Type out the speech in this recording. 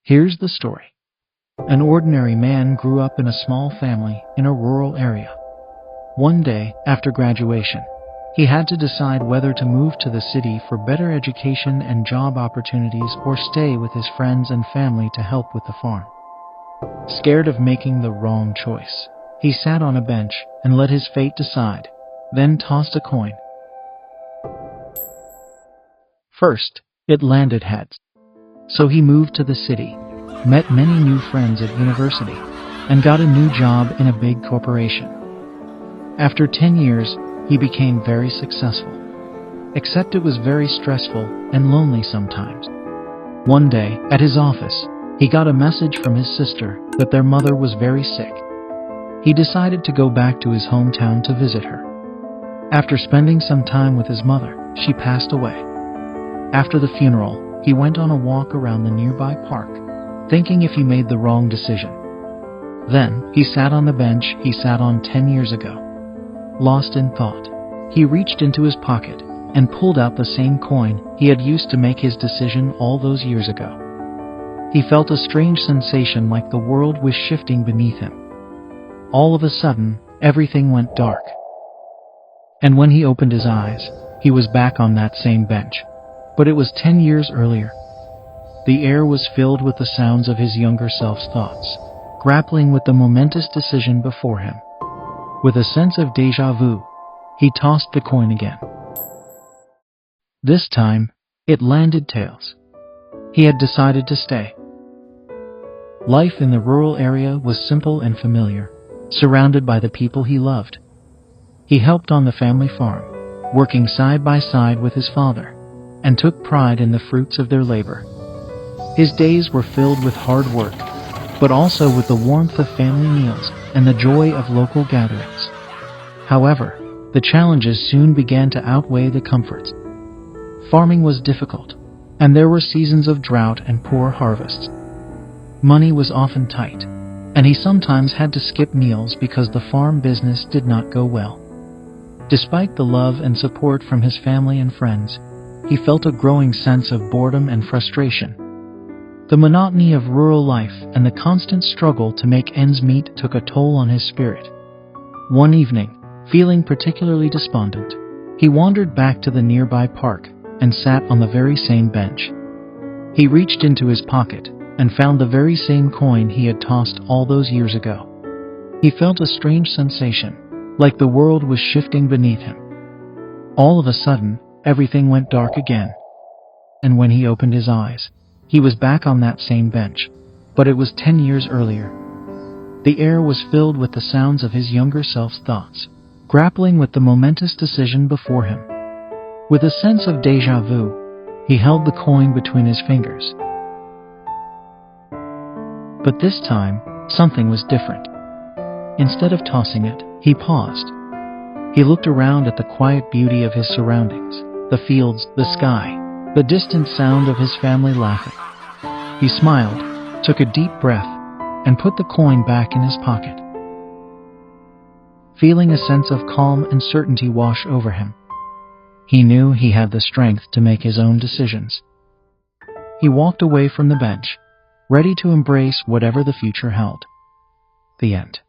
Here's the story. An ordinary man grew up in a small family in a rural area. One day, after graduation, he had to decide whether to move to the city for better education and job opportunities or stay with his friends and family to help with the farm. Scared of making the wrong choice, he sat on a bench and let his fate decide, then tossed a coin. First, it landed heads. So he moved to the city, met many new friends at university, and got a new job in a big corporation. After 10 years, he became very successful. Except it was very stressful and lonely sometimes. One day, at his office, he got a message from his sister that their mother was very sick. He decided to go back to his hometown to visit her. After spending some time with his mother, she passed away. After the funeral, he went on a walk around the nearby park, thinking if he made the wrong decision. Then, he sat on the bench he sat on 10 years ago. Lost in thought, he reached into his pocket and pulled out the same coin he had used to make his decision all those years ago. He felt a strange sensation like the world was shifting beneath him. All of a sudden, everything went dark. And when he opened his eyes, he was back on that same bench. But it was 10 years earlier. The air was filled with the sounds of his younger self's thoughts, grappling with the momentous decision before him. With a sense of déjà vu, he tossed the coin again. This time, it landed tails. He had decided to stay. Life in the rural area was simple and familiar, surrounded by the people he loved. He helped on the family farm, working side by side with his father, and took pride in the fruits of their labor. His days were filled with hard work, but also with the warmth of family meals and the joy of local gatherings. However, the challenges soon began to outweigh the comforts. Farming was difficult, and there were seasons of drought and poor harvests. Money was often tight, and he sometimes had to skip meals because the farm business did not go well. Despite the love and support from his family and friends, he felt a growing sense of boredom and frustration. The monotony of rural life and the constant struggle to make ends meet took a toll on his spirit. One evening, feeling particularly despondent, he wandered back to the nearby park and sat on the very same bench. He reached into his pocket and found the very same coin he had tossed all those years ago. He felt a strange sensation, like the world was shifting beneath him. All of a sudden, everything went dark again. And when he opened his eyes, he was back on that same bench, but it was 10 years earlier. The air was filled with the sounds of his younger self's thoughts, grappling with the momentous decision before him. With a sense of déjà vu, he held the coin between his fingers. But this time, something was different. Instead of tossing it, he paused. He looked around at the quiet beauty of his surroundings, the fields, the sky, the distant sound of his family laughing. He smiled, took a deep breath, and put the coin back in his pocket. Feeling a sense of calm and certainty wash over him, he knew he had the strength to make his own decisions. He walked away from the bench, ready to embrace whatever the future held. The end.